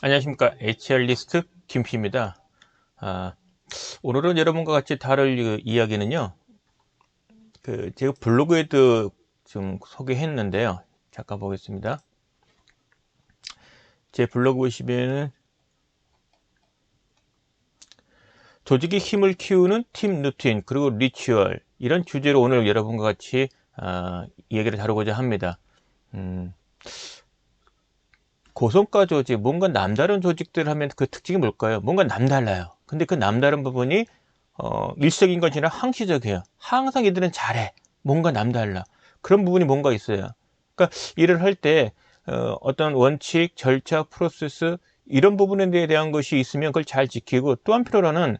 안녕하십니까. HR리스트 김P입니다. 오늘은 여러분과 같이 다룰 이야기는요, 제가 블로그에도 좀 소개했는데요. 잠깐 보겠습니다. 제 블로그 보시면은 조직의 힘을 키우는 팀 루틴 그리고 리추얼, 이런 주제로 오늘 여러분과 같이 이야기를 다루고자 합니다. 고성과 조직, 뭔가 남다른 조직들 하면 그 특징이 뭘까요? 뭔가 남달라요. 근데 그 남다른 부분이 일시적인 것이 아니라 항시적이에요. 항상 이들은 잘해. 뭔가 남달라. 그런 부분이 뭔가 있어요. 그러니까 일을 할 때 어떤 원칙, 절차, 프로세스 이런 부분에 대한 것이 있으면 그걸 잘 지키고, 또 한편으로는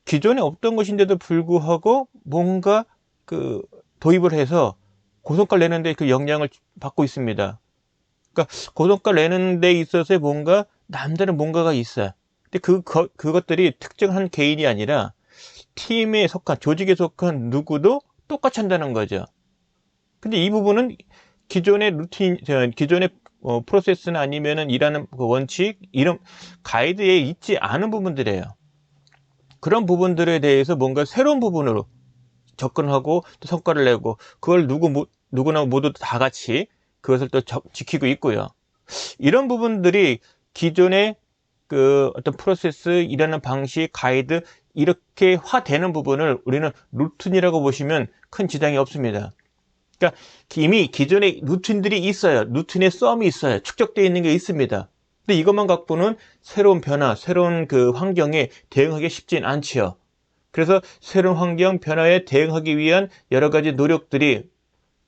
기존에 없던 것인데도 불구하고 뭔가 그 도입을 해서 고성과를 내는데 그 영향을 받고 있습니다. 그러니까 고성과를 내는 데 있어서 뭔가 남다른 뭔가가 있어요. 근데 그것들이 특정한 개인이 아니라 팀에 속한, 조직에 속한 누구도 똑같이 한다는 거죠. 근데 이 부분은 기존의 기존의 프로세스나 아니면은 일하는 그 원칙, 이런 가이드에 있지 않은 부분들이에요. 그런 부분들에 대해서 뭔가 새로운 부분으로 접근하고 또 성과를 내고, 그걸 누구나 모두 다 같이 그것을 또 지키고 있고요. 이런 부분들이 기존의 그 어떤 프로세스, 일하는 방식, 가이드, 이렇게 화되는 부분을 우리는 루틴이라고 보시면 큰 지장이 없습니다. 그러니까 이미 기존의 루틴들이 있어요. 루틴의 썸이 있어요. 축적되어 있는 게 있습니다. 근데 이것만 갖고는 새로운 변화, 새로운 그 환경에 대응하기 쉽진 않지요. 그래서 새로운 환경 변화에 대응하기 위한 여러 가지 노력들이,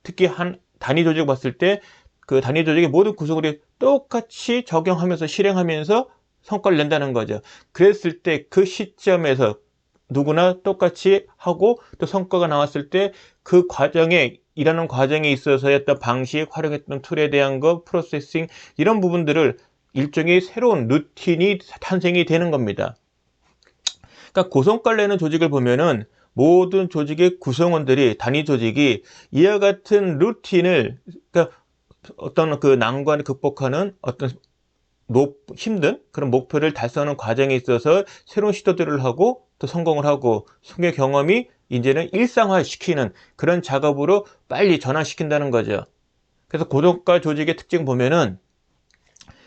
특히 한 단위 조직 봤을 때 그 단위 조직의 모든 구성원이 똑같이 적용하면서 실행하면서 성과를 낸다는 거죠. 그랬을 때 그 시점에서 누구나 똑같이 하고 또 성과가 나왔을 때 그 과정에, 일하는 과정에 있어서의 어떤 방식, 활용했던 툴에 대한 거, 프로세싱, 이런 부분들을 일종의 새로운 루틴이 탄생이 되는 겁니다. 그러니까 고성과를 내는 조직을 보면은 모든 조직의 구성원들이, 단위 조직이 이와 같은 루틴을, 그러니까 어떤 그 난관을 극복하는 어떤 힘든 그런 목표를 달성하는 과정에 있어서 새로운 시도들을 하고 또 성공을 하고, 성의 경험이 이제는 일상화시키는 그런 작업으로 빨리 전환시킨다는 거죠. 그래서 고성과 조직의 특징 보면은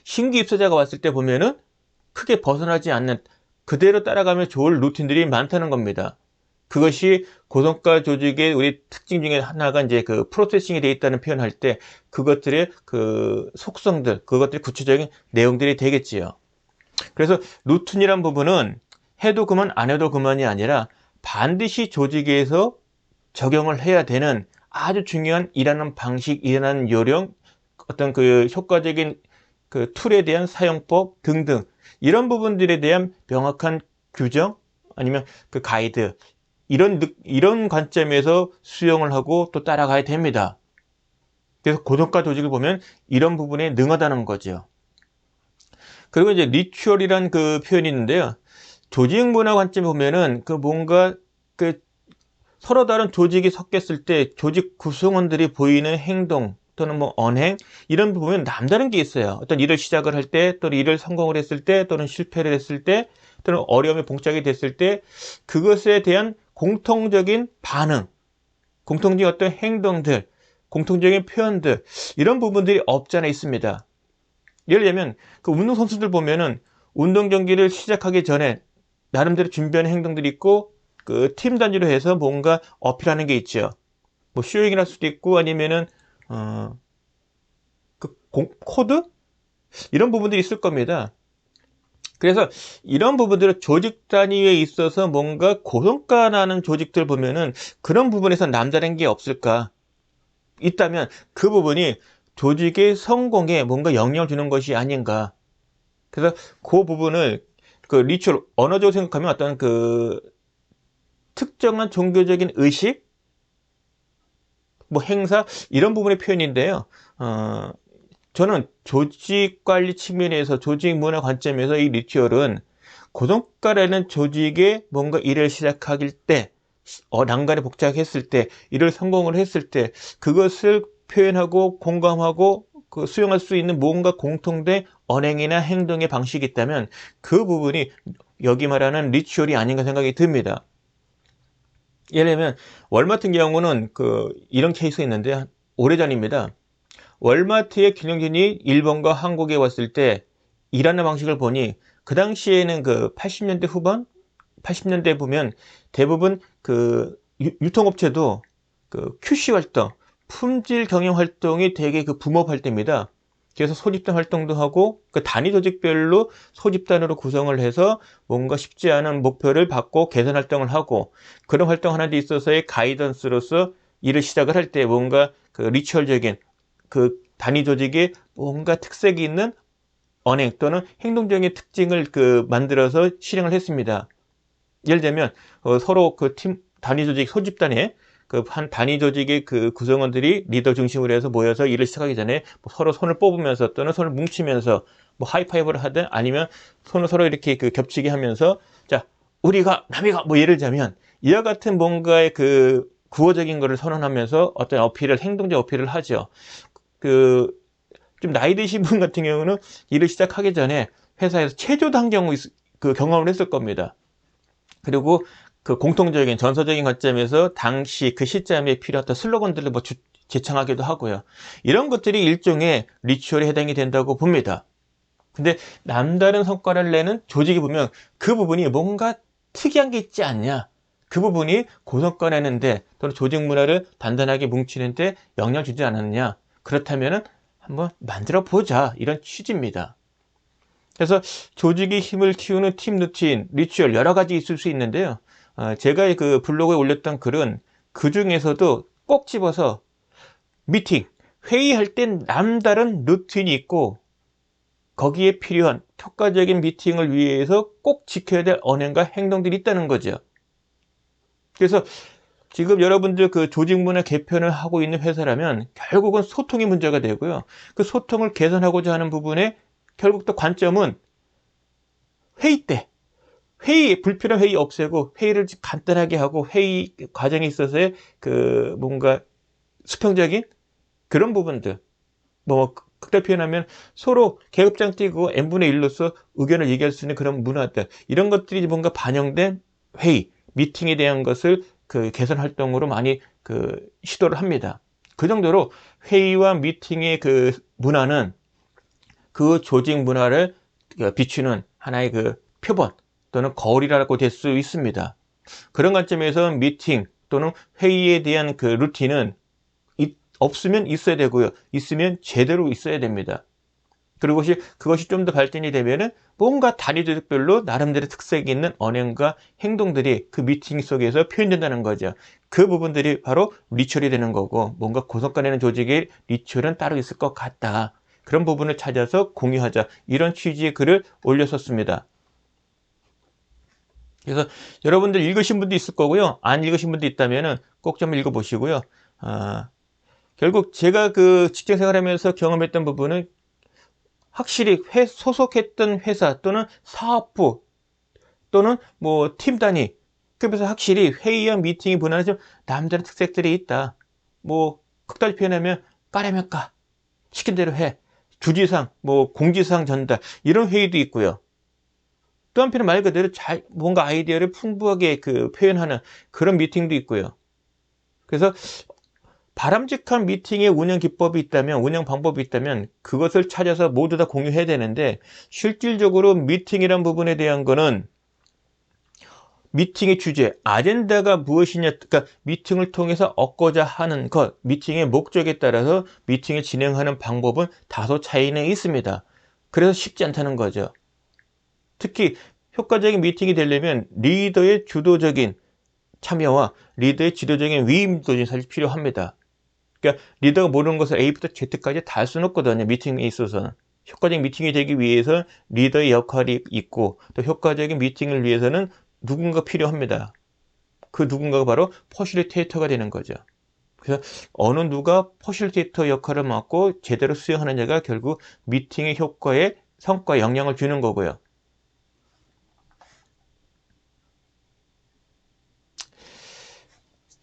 신규 입사자가 왔을 때 보면은 크게 벗어나지 않는, 그대로 따라가면 좋을 루틴들이 많다는 겁니다. 그것이 고성과 조직의 우리 특징 중에 하나가 이제 그 프로세싱이 되어 있다는 표현할 때 그것들의 그 속성들, 그것들의 구체적인 내용들이 되겠지요. 그래서 루틴이란 부분은 해도 그만 안 해도 그만이 아니라 반드시 조직에서 적용을 해야 되는 아주 중요한 일하는 방식, 일하는 요령, 어떤 그 효과적인 그 툴에 대한 사용법 등등, 이런 부분들에 대한 명확한 규정 아니면 그 가이드, 이런 관점에서 수용을 하고 또 따라가야 됩니다. 그래서 고정과 조직을 보면 이런 부분에 능하다는 거죠. 그리고 이제 리추얼이란 그 표현이 있는데요. 조직 문화 관점 보면은 그 뭔가 그 서로 다른 조직이 섞였을 때 조직 구성원들이 보이는 행동 또는 뭐 언행, 이런 부분에 남다른 게 있어요. 어떤 일을 시작을 할 때, 또는 일을 성공을 했을 때, 또는 실패를 했을 때, 또는 어려움에 봉착이 됐을 때 그것에 대한 공통적인 반응, 공통적인 어떤 행동들, 공통적인 표현들, 이런 부분들이 없지 않아 있습니다. 예를 들면 그 운동선수들 보면은 운동 경기를 시작하기 전에 나름대로 준비하는 행동들이 있고, 그 팀 단위로 해서 뭔가 어필하는 게 있죠. 뭐 쇼잉을 할 수도 있고, 아니면은 코드, 이런 부분들이 있을 겁니다. 그래서 이런 부분들을 조직 단위에 있어서 뭔가 고성과 나는 조직들 보면은 그런 부분에서 남다른 게 없을까? 있다면 그 부분이 조직의 성공에 뭔가 영향을 주는 것이 아닌가. 그래서 그 부분을 그 리추얼, 언어적으로 생각하면 어떤 그 특정한 종교적인 의식, 뭐 행사, 이런 부분의 표현인데요. 저는 조직 관리 측면에서, 조직 문화 관점에서 이 리추얼은 고정가라는 조직에 뭔가 일을 시작하길 때, 난관에 복잡했을 때, 일을 성공을 했을 때, 그것을 표현하고 공감하고 그 수용할 수 있는 뭔가 공통된 언행이나 행동의 방식이 있다면 그 부분이 여기 말하는 리추얼이 아닌가 생각이 듭니다. 예를 들면 월마트 경우는 이런 케이스가 있는데 오래전입니다. 월마트의 경영진이 일본과 한국에 왔을 때 일하는 방식을 보니 그 당시에는 80년대 후반, 80년대 보면 대부분 유통업체도 QC 활동, 품질 경영 활동이 되게 붐업할 때입니다. 그래서 소집단 활동도 하고 단위 조직별로 소집단으로 구성을 해서 뭔가 쉽지 않은 목표를 받고 개선 활동을 하고 그런 활동 하는 데 있어서의 가이던스로서 일을 시작을 할 때 뭔가 리추얼적인 단위 조직에 뭔가 특색이 있는 언행 또는 행동적인 특징을 만들어서 실행을 했습니다. 예를 들면 서로 팀 단위 조직 소집단에 한 단위 조직의 구성원들이 리더 중심으로 해서 모여서 일을 시작하기 전에 서로 손을 뽑으면서 또는 손을 뭉치면서 하이파이브를 하든 아니면 손을 서로 이렇게 겹치게 하면서 자 우리가 남이가 예를 들자면 이와 같은 뭔가의 구호적인 거를 선언하면서 어떤 행동적 어필을 하죠. 좀 나이 드신 분 같은 경우는 일을 시작하기 전에 회사에서 체조도 경우 경험을 했을 겁니다. 그리고 공통적인 전서적인 관점에서 당시 시점에 필요했던 슬로건들을 제창하기도 하고요. 이런 것들이 일종의 리추얼에 해당이 된다고 봅니다. 근데 남다른 성과를 내는 조직이 보면 그 부분이 뭔가 특이한 게 있지 않냐. 그 부분이 고성과 내는데 또는 조직 문화를 단단하게 뭉치는데 영향을 주지 않았냐. 그렇다면 한번 만들어 보자. 이런 취지입니다. 그래서 조직의 힘을 키우는 팀 루틴, 리추얼 여러 가지 있을 수 있는데요. 제가 블로그에 올렸던 글은 그 중에서도 꼭 집어서 미팅, 회의할 땐 남다른 루틴이 있고 거기에 필요한 효과적인 미팅을 위해서 꼭 지켜야 될 언행과 행동들이 있다는 거죠. 그래서 지금 여러분들 조직 문화 개편을 하고 있는 회사라면 결국은 소통이 문제가 되고요. 그 소통을 개선하고자 하는 부분에 결국 또 관점은 회의 때 불필요한 회의 없애고 회의를 간단하게 하고 회의 과정에 있어서의 뭔가 수평적인 그런 부분들 극단 표현하면 서로 계급장 띄고 n분의 1로서 의견을 얘기할 수 있는 그런 문화들 이런 것들이 뭔가 반영된 회의, 미팅에 대한 것을 개선 활동으로 많이 시도를 합니다. 그 정도로 회의와 미팅의 문화는 조직 문화를 비추는 하나의 표본 또는 거울이라고 될 수 있습니다. 그런 관점에서 미팅 또는 회의에 대한 루틴은 없으면 있어야 되고요. 있으면 제대로 있어야 됩니다. 그리고 그것이 좀 더 발전이 되면은 뭔가 단위 조직별로 나름대로 특색이 있는 언행과 행동들이 미팅 속에서 표현된다는 거죠. 그 부분들이 바로 리추얼이 되는 거고 뭔가 고성과 내는 조직의 리추얼은 따로 있을 것 같다. 그런 부분을 찾아서 공유하자. 이런 취지의 글을 올렸었습니다. 그래서 여러분들 읽으신 분도 있을 거고요. 안 읽으신 분도 있다면 꼭 좀 읽어보시고요. 결국 제가 직장 생활하면서 경험했던 부분은 확실히 소속했던 회사 또는 사업부 또는 팀 단위 그래서 확실히 회의와 미팅의 문화는 좀 남다른 특색들이 있다. 극단히 표현하면 까려면 까 시킨 대로 해 주지상 공지사항 전달 이런 회의도 있고요. 또 한편은 말 그대로 뭔가 아이디어를 풍부하게 표현하는 그런 미팅도 있고요. 그래서 바람직한 미팅의 운영 기법이 있다면, 운영 방법이 있다면 그것을 찾아서 모두 다 공유해야 되는데 실질적으로 미팅이란 부분에 대한 거는 미팅의 주제, 아젠다가 무엇이냐, 그러니까 미팅을 통해서 얻고자 하는 것, 미팅의 목적에 따라서 미팅을 진행하는 방법은 다소 차이는 있습니다. 그래서 쉽지 않다는 거죠. 특히 효과적인 미팅이 되려면 리더의 주도적인 참여와 리더의 지도적인 위임도 사실 필요합니다. 그러니까 리더가 모르는 것을 A부터 Z까지 다 할 수는 없거든요. 미팅에 있어서는. 효과적인 미팅이 되기 위해서 리더의 역할이 있고 또 효과적인 미팅을 위해서는 누군가 필요합니다. 그 누군가가 바로 퍼실리테이터가 되는 거죠. 그래서 어느 누가 퍼실리테이터 역할을 맡고 제대로 수행하느냐가 결국 미팅의 효과에 성과에 영향을 주는 거고요.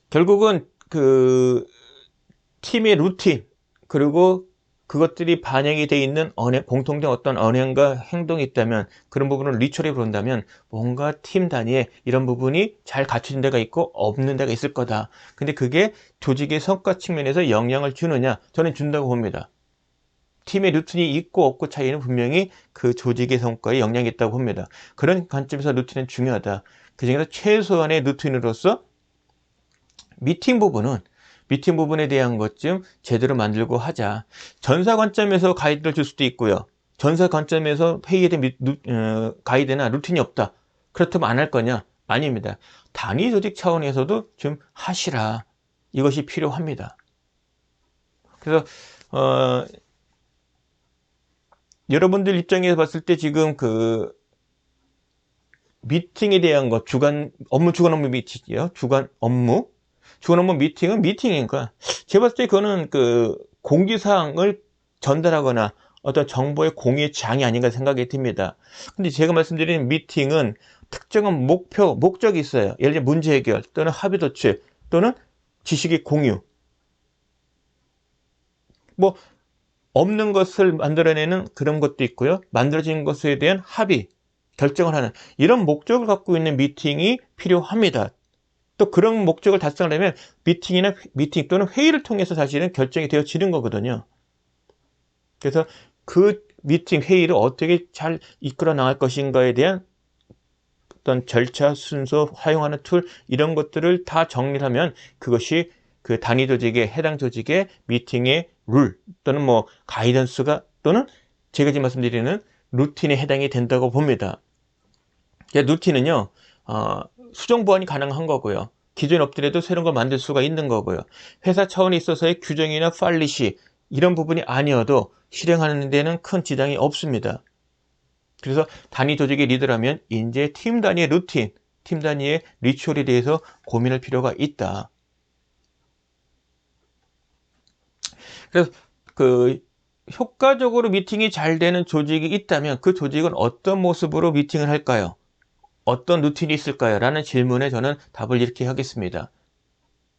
결국은 팀의 루틴 그리고 그것들이 반영이 돼 있는 언행, 공통된 어떤 언행과 행동이 있다면 그런 부분을 리처리 본다면 뭔가 팀 단위에 이런 부분이 잘 갖춰진 데가 있고 없는 데가 있을 거다. 근데 그게 조직의 성과 측면에서 영향을 주느냐? 저는 준다고 봅니다. 팀의 루틴이 있고 없고 차이는 분명히 그 조직의 성과에 영향이 있다고 봅니다. 그런 관점에서 루틴은 중요하다. 그 중에서 최소한의 루틴으로서 미팅 부분에 대한 것 좀 제대로 만들고 하자. 전사 관점에서 가이드를 줄 수도 있고요. 전사 관점에서 회의에 대한 가이드나 루틴이 없다. 그렇다면 안 할 거냐? 아닙니다. 단위 조직 차원에서도 좀 하시라. 이것이 필요합니다. 그래서 여러분들 입장에서 봤을 때 지금 그 미팅에 대한 것, 주간 업무 미팅이요. 주간 업무 미팅은 미팅이니까 제가 봤을 때 그거는 그 공지사항을 전달하거나 어떤 정보의 공유의 장이 아닌가 생각이 듭니다. 근데 제가 말씀드린 미팅은 특정한 목적이 있어요. 예를 들어 문제 해결 또는 합의 도출 또는 지식의 공유. 뭐 없는 것을 만들어내는 그런 것도 있고요. 만들어진 것에 대한 합의, 결정을 하는 이런 목적을 갖고 있는 미팅이 필요합니다. 또 그런 목적을 달성하려면 미팅 또는 회의를 통해서 사실은 결정이 되어지는 거거든요. 그래서 그 미팅, 회의를 어떻게 잘 이끌어 나갈 것인가에 대한 어떤 절차, 순서, 사용하는 툴 이런 것들을 다 정리하면 그것이 그 단위 조직의 해당 조직의 미팅의 룰 또는 뭐 가이던스가 또는 제가 지금 말씀드리는 루틴에 해당이 된다고 봅니다. 루틴은요 수정 보완이 가능한 거고요. 기존에 없더라도 새로운 걸 만들 수가 있는 거고요. 회사 차원에 있어서의 규정이나 팔리시 이런 부분이 아니어도 실행하는 데는 큰 지장이 없습니다. 그래서 단위 조직의 리더라면 이제 팀 단위의 루틴, 팀 단위의 리추얼에 대해서 고민할 필요가 있다. 그래서 그 효과적으로 미팅이 잘 되는 조직이 있다면 그 조직은 어떤 모습으로 미팅을 할까요? 어떤 루틴이 있을까요? 라는 질문에 저는 답을 이렇게 하겠습니다.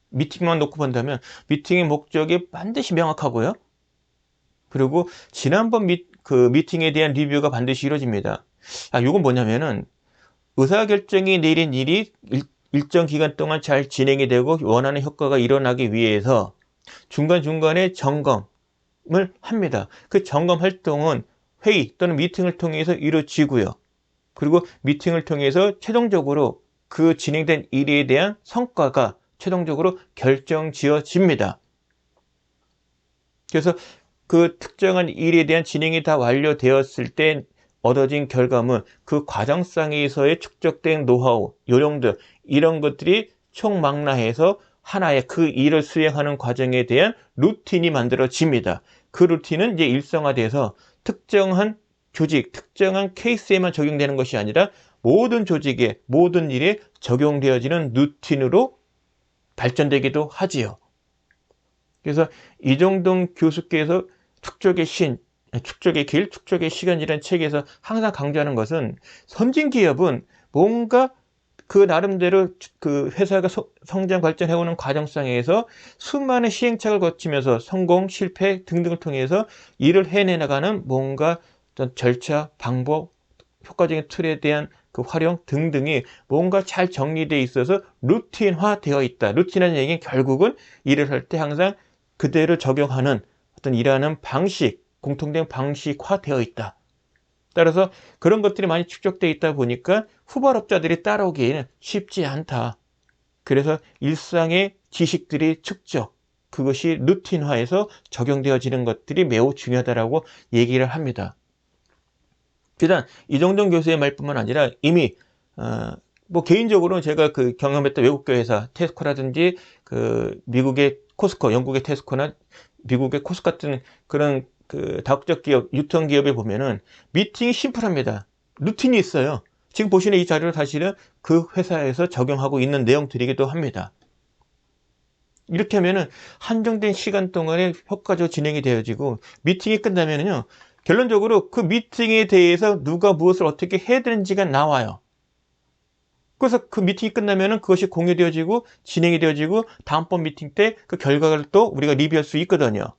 미팅만 놓고 본다면 미팅의 목적이 반드시 명확하고요. 그리고 지난번 미팅에 대한 리뷰가 반드시 이루어집니다. 이건 뭐냐면은 의사결정이 내린 일이 일정 기간 동안 잘 진행이 되고 원하는 효과가 일어나기 위해서 중간중간에 점검을 합니다. 그 점검 활동은 회의 또는 미팅을 통해서 이루어지고요. 그리고 미팅을 통해서 최종적으로 그 진행된 일에 대한 성과가 최종적으로 결정지어집니다. 그래서 그 특정한 일에 대한 진행이 다 완료되었을 때 얻어진 결과물, 그 과정상에서의 축적된 노하우, 요령들 이런 것들이 총망라해서 하나의 그 일을 수행하는 과정에 대한 루틴이 만들어집니다. 그 루틴은 이제 일상화돼서 특정한 조직, 특정한 케이스에만 적용되는 것이 아니라 모든 조직에, 모든 일에 적용되어지는 루틴으로 발전되기도 하지요. 그래서 이정동 교수께서 축적의 길, 축적의 시간이라는 책에서 항상 강조하는 것은 선진 기업은 뭔가 그 나름대로 그 회사가 성장 발전해오는 과정상에서 수많은 시행착오를 거치면서 성공, 실패 등등을 통해서 일을 해내나가는 뭔가 어떤 절차, 방법, 효과적인 툴에 대한 그 활용 등등이 뭔가 잘 정리되어 있어서 루틴화 되어 있다. 루틴이라는 얘기는 결국은 일을 할 때 항상 그대로 적용하는 어떤 일하는 방식, 공통된 방식화 되어 있다. 따라서 그런 것들이 많이 축적되어 있다 보니까 후발업자들이 따라오기에는 쉽지 않다. 그래서 일상의 지식들이 축적, 그것이 루틴화해서 적용되어지는 것들이 매우 중요하다고 얘기를 합니다. 비단 이정동 교수의 말뿐만 아니라 이미 뭐 개인적으로는 제가 그 경험했던 외국계 회사 테스코라든지 그 미국의 코스코, 영국의 테스코나 미국의 코스 같은 그런 그 다국적 기업, 유통 기업에 보면은 미팅이 심플합니다. 루틴이 있어요. 지금 보시는 이 자료를 사실은 그 회사에서 적용하고 있는 내용들이기도 합니다. 이렇게 하면은 한정된 시간 동안에 효과적으로 진행이 되어지고 미팅이 끝나면은요. 결론적으로 그 미팅에 대해서 누가 무엇을 어떻게 해야 되는지가 나와요. 그래서 그 미팅이 끝나면은 그것이 공유되어지고 진행이 되어지고 다음번 미팅 때 그 결과를 또 우리가 리뷰할 수 있거든요.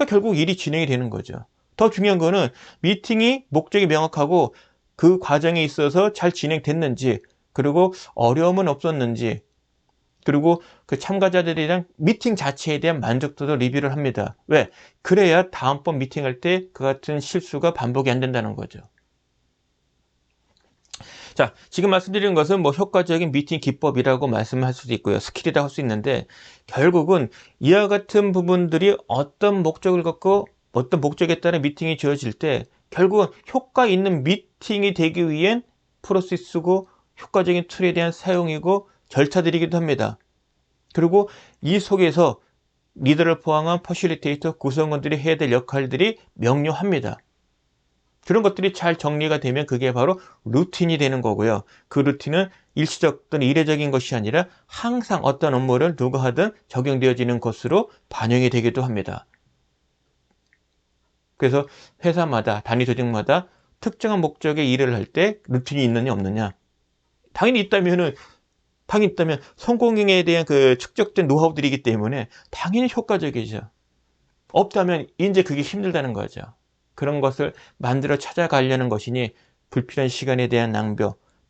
그러니까 결국 일이 진행이 되는 거죠. 더 중요한 거는 미팅이 목적이 명확하고 그 과정에 있어서 잘 진행됐는지, 그리고 어려움은 없었는지, 그리고 그 참가자들에 대한 미팅 자체에 대한 만족도도 리뷰를 합니다. 왜? 그래야 다음번 미팅할 때 그 같은 실수가 반복이 안 된다는 거죠. 자, 지금 말씀드리는 것은 뭐 효과적인 미팅 기법이라고 말씀할 수도 있고요. 스킬이라고 할 수 있는데, 결국은 이와 같은 부분들이 어떤 목적을 갖고 어떤 목적에 따라 미팅이 주어질 때 결국은 효과 있는 미팅이 되기 위한 프로세스고 효과적인 툴에 대한 사용이고 절차들이기도 합니다. 그리고 이 속에서 리더를 포함한 퍼실리테이터 구성원들이 해야 될 역할들이 명료합니다. 그런 것들이 잘 정리가 되면 그게 바로 루틴이 되는 거고요. 그 루틴은 일시적 또는 이례적인 것이 아니라 항상 어떤 업무를 누가 하든 적용되어지는 것으로 반영이 되기도 합니다. 그래서 회사마다, 단위 조직마다 특정한 목적의 일을 할 때 루틴이 있느냐 없느냐. 당연히 있다면 성공에 대한 그 축적된 노하우들이기 때문에 당연히 효과적이죠. 없다면 이제 그게 힘들다는 거죠. 그런 것을 만들어 찾아가려는 것이니 불필요한 시간에 대한 낭비,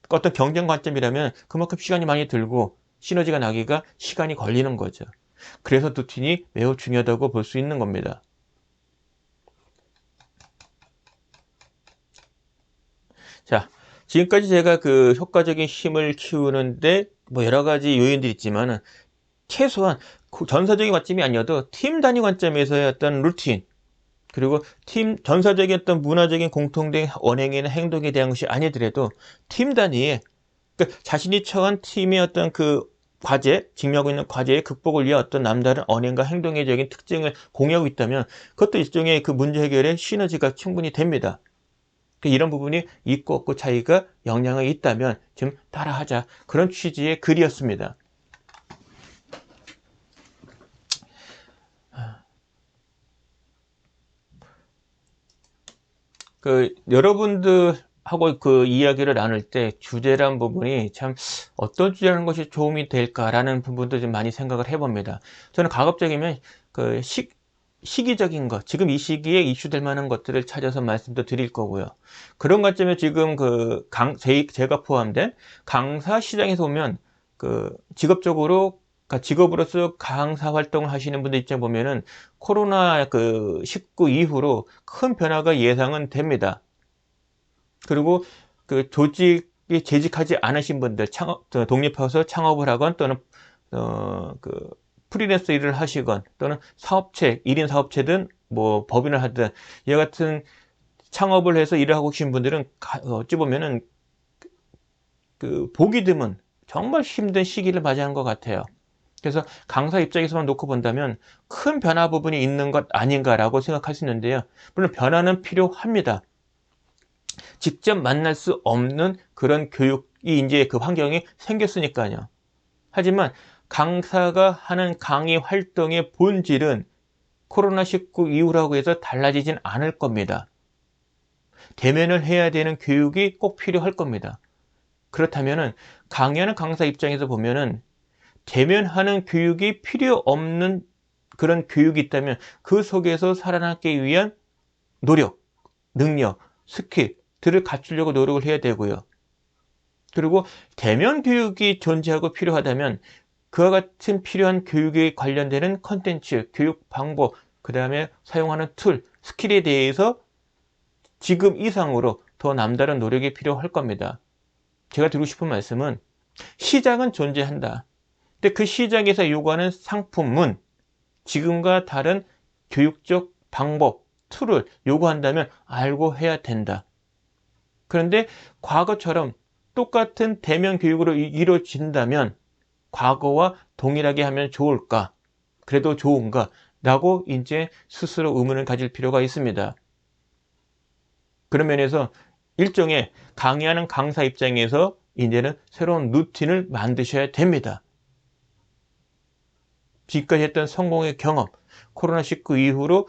어떤 경쟁 관점이라면 그만큼 시간이 많이 들고 시너지가 나기가 시간이 걸리는 거죠. 그래서 루틴이 매우 중요하다고 볼 수 있는 겁니다. 자, 지금까지 제가 그 효과적인 힘을 키우는데 뭐 여러 가지 요인들이 있지만은 최소한 전사적인 관점이 아니어도 팀 단위 관점에서의 어떤 루틴, 그리고 팀 전사적인 어떤 문화적인 공통된 언행이나 행동에 대한 것이 아니더라도 팀 단위에, 그러니까 자신이 처한 팀의 어떤 그 과제, 직면하고 있는 과제의 극복을 위한 어떤 남다른 언행과 행동의 특징을 공유하고 있다면 그것도 일종의 그 문제 해결의 시너지가 충분히 됩니다. 이런 부분이 있고 없고 차이가 영향이 있다면 좀 따라하자, 그런 취지의 글이었습니다. 여러분들하고 그 이야기를 나눌 때 주제란 부분이 참 어떤 주제라는 것이 도움이 될까라는 부분도 좀 많이 생각을 해봅니다. 저는 가급적이면 그 시기적인 것, 지금 이 시기에 이슈될 만한 것들을 찾아서 말씀도 드릴 거고요. 그런 관점에 지금 제가 포함된 강사 시장에서 보면 그 직업으로서 강사 활동을 하시는 분들 입장 보면은 코로나 19 이후로 큰 변화가 예상은 됩니다. 그리고 그 조직에 재직하지 않으신 분들, 독립해서 창업을 하건 또는 프리랜서 일을 하시건 또는 사업체, 1인 사업체든 뭐 법인을 하든 이와 같은 창업을 해서 일을 하고 계신 분들은 어찌 보면은 보기 드문 정말 힘든 시기를 맞이한 것 같아요. 그래서 강사 입장에서만 놓고 본다면 큰 변화 부분이 있는 것 아닌가라고 생각할 수 있는데요. 물론 변화는 필요합니다. 직접 만날 수 없는 그런 교육이 이제 그 환경이 생겼으니까요. 하지만 강사가 하는 강의 활동의 본질은 코로나19 이후라고 해서 달라지진 않을 겁니다. 대면을 해야 되는 교육이 꼭 필요할 겁니다. 그렇다면은 강의하는 강사 입장에서 보면은 대면하는 교육이 필요 없는 그런 교육이 있다면 그 속에서 살아남기 위한 노력, 능력, 스킬들을 갖추려고 노력을 해야 되고요. 그리고 대면 교육이 존재하고 필요하다면 그와 같은 필요한 교육에 관련되는 컨텐츠, 교육 방법, 그 다음에 사용하는 툴, 스킬에 대해서 지금 이상으로 더 남다른 노력이 필요할 겁니다. 제가 드리고 싶은 말씀은 시장은 존재한다. 근데 그 시장에서 요구하는 상품은 지금과 다른 교육적 방법, 툴을 요구한다면 알고 해야 된다. 그런데 과거처럼 똑같은 대면 교육으로 이루어진다면 과거와 동일하게 하면 좋을까? 그래도 좋은가? 라고 이제 스스로 의문을 가질 필요가 있습니다. 그런 면에서 일종의 강의하는 강사 입장에서 이제는 새로운 루틴을 만드셔야 됩니다. 지금까지 했던 성공의 경험, 코로나19 이후로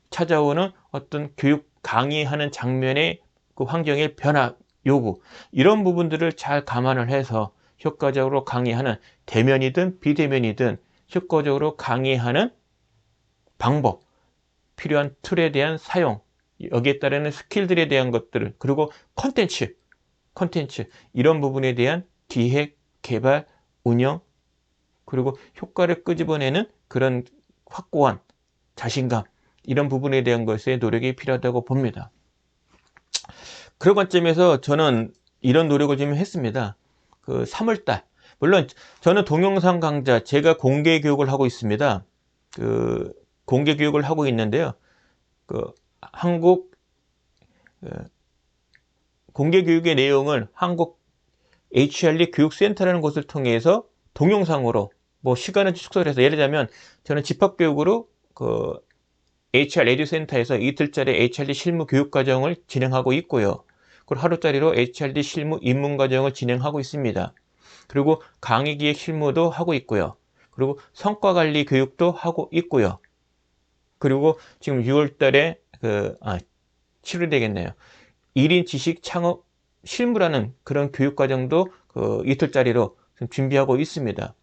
찾아오는 어떤 교육 강의하는 장면의 그 환경의 변화 요구, 이런 부분들을 잘 감안을 해서 효과적으로 강의하는, 대면이든 비대면이든 효과적으로 강의하는 방법, 필요한 툴에 대한 사용, 여기에 따르는 스킬들에 대한 것들을, 그리고 컨텐츠 이런 부분에 대한 기획, 개발, 운영, 그리고 효과를 끄집어내는 그런 확고한 자신감, 이런 부분에 대한 것에 노력이 필요하다고 봅니다. 그런 관점에서 저는 이런 노력을 좀 했습니다. 그 3월달, 물론 저는 동영상 강좌, 제가 공개 교육을 하고 있습니다. 그 공개 교육을 하고 있는데요. 그 한국 공개 교육의 내용을 한국 HRD 교육센터라는 곳을 통해서 동영상으로 뭐 시간을 축소를 해서, 예를 들자면 저는 집합교육으로 그 HR 에듀센터에서 이틀짜리 HRD 실무 교육 과정을 진행하고 있고요. 그리고 하루짜리로 HRD 실무 입문 과정을 진행하고 있습니다. 그리고 강의 기획 실무도 하고 있고요. 그리고 성과 관리 교육도 하고 있고요. 그리고 지금 6월 달에 7월 되겠네요. 1인 지식 창업 실무라는 그런 교육 과정도 그 이틀짜리로 준비하고 있습니다.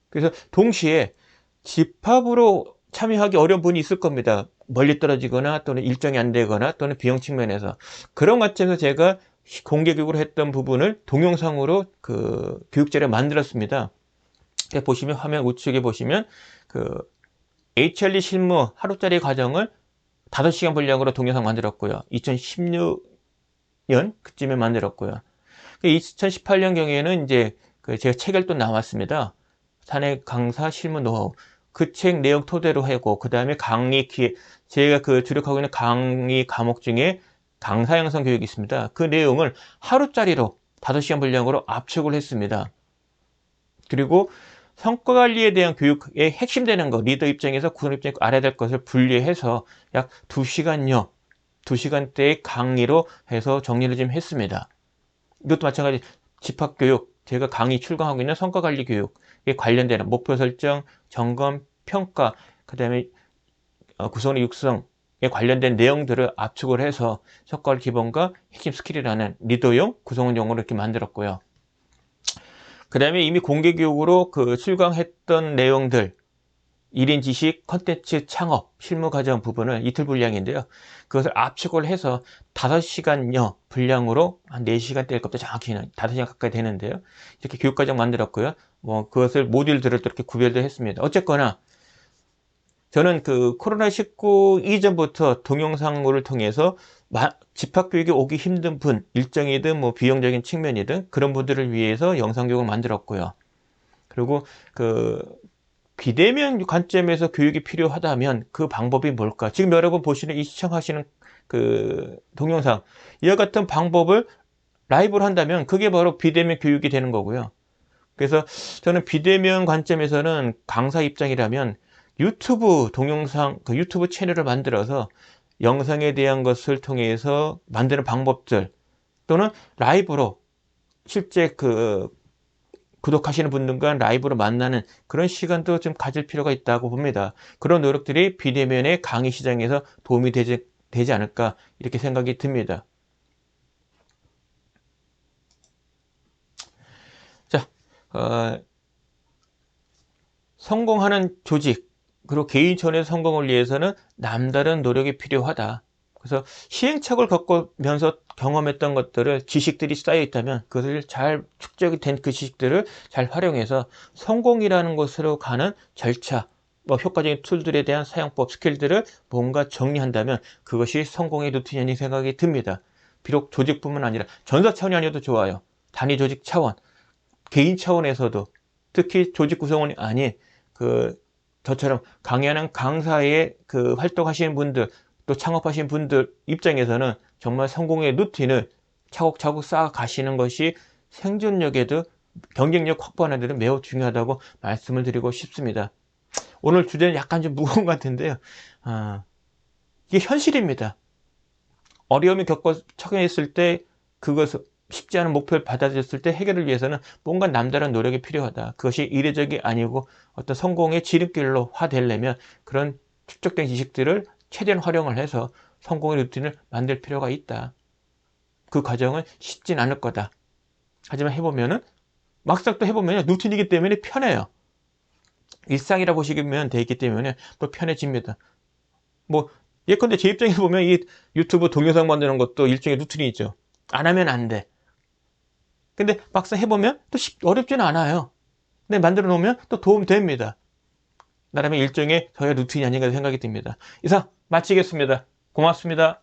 그래서 동시에 집합으로 참여하기 어려운 분이 있을 겁니다. 멀리 떨어지거나 또는 일정이 안 되거나 또는 비용 측면에서. 그런 관점에서 제가 공개 교육을 했던 부분을 동영상으로 그 교육자료 만들었습니다. 보시면 화면 우측에 보시면 그 HRD 실무 하루짜리 과정을 5시간 분량으로 동영상 만들었고요. 2016년 그쯤에 만들었고요. 2018년 경우에는 이제 제가 책을 또 나왔습니다. 사내 강사 실무 노하우. 그 책 내용 토대로 하고, 그 다음에 강의 기획, 제가 그 주력하고 있는 강의 과목 중에 강사 양성 교육이 있습니다. 그 내용을 하루짜리로 5시간 분량으로 압축을 했습니다. 그리고 성과 관리에 대한 교육의 핵심 되는 거, 리더 입장에서 구성 입장에서 알아야 될 것을 분리해서 약 2시간여, 2시간대의 강의로 해서 정리를 좀 했습니다. 이것도 마찬가지 집합교육, 제가 강의 출강하고 있는 성과관리 교육에 관련되는 목표 설정, 점검, 평가, 그 다음에 구성의 육성에 관련된 내용들을 압축을 해서 성과를 기본과 핵심 스킬이라는 리더용 구성원용으로 이렇게 만들었고요. 그 다음에 이미 공개교육으로 그 출강했던 내용들, 1인 지식, 컨텐츠 창업, 실무 과정 부분을 이틀 분량인데요. 그것을 압축을 해서 5시간여 분량으로 한 4시간 될 것보다 정확히는 5시간 가까이 되는데요. 이렇게 교육 과정 만들었고요. 뭐 그것을 모듈들을 또 이렇게 구별도 했습니다. 어쨌거나 저는 그 코로나19 이전부터 동영상을 통해서 집합교육에 오기 힘든 분, 일정이든 뭐 비용적인 측면이든 그런 분들을 위해서 영상교육을 만들었고요. 그리고 그 비대면 관점에서 교육이 필요하다면 그 방법이 뭘까? 지금 여러분 보시는 이 시청하시는 그 동영상, 이와 같은 방법을 라이브로 한다면 그게 바로 비대면 교육이 되는 거고요. 그래서 저는 비대면 관점에서는 강사 입장이라면 유튜브 동영상, 그 유튜브 채널을 만들어서 영상에 대한 것을 통해서 만드는 방법들, 또는 라이브로 실제 그 구독하시는 분들과 라이브로 만나는 그런 시간도 좀 가질 필요가 있다고 봅니다. 그런 노력들이 비대면의 강의 시장에서 도움이 되지 않을까, 이렇게 생각이 듭니다. 자, 성공하는 조직, 그리고 개인 차원에서 성공을 위해서는 남다른 노력이 필요하다. 그래서 시행착오를 겪으면서 경험했던 것들을, 지식들이 쌓여 있다면 그것을 잘 축적이 된 그 지식들을 잘 활용해서 성공이라는 것으로 가는 절차, 뭐 효과적인 툴들에 대한 사용법, 스킬들을 뭔가 정리한다면 그것이 성공의 루틴이라는 생각이 듭니다. 비록 조직뿐만 아니라 전사 차원이 아니어도 좋아요. 단위 조직 차원, 개인 차원에서도, 특히 조직 구성원이 아닌 저처럼 강의하는 강사의 그 활동하시는 분들, 또 창업하신 분들 입장에서는 정말 성공의 루틴을 차곡차곡 쌓아 가시는 것이 생존력에도, 경쟁력 확보하는 데도 매우 중요하다고 말씀을 드리고 싶습니다. 오늘 주제는 약간 좀 무거운 것 같은데요. 이게 현실입니다. 어려움이 처해있을 때, 그것을 쉽지 않은 목표를 받아들였을 때 해결을 위해서는 뭔가 남다른 노력이 필요하다. 그것이 이례적이 아니고 어떤 성공의 지름길로 되려면 그런 축적된 지식들을 최대한 활용을 해서 성공의 루틴을 만들 필요가 있다. 그 과정은 쉽진 않을 거다. 하지만 해보면은, 막상 또 해보면 루틴이기 때문에 편해요. 일상이라 보시면 되기 때문에 또 편해집니다. 뭐 예컨대 제 입장에 보면 이 유튜브 동영상 만드는 것도 일종의 루틴이죠. 안 하면 안 돼. 근데 막상 해보면 또 어렵지는 않아요. 근데 만들어 놓으면 또 도움 됩니다. 나름의 일종의 저의 루틴이 아닌가 생각이 듭니다. 이상 마치겠습니다. 고맙습니다.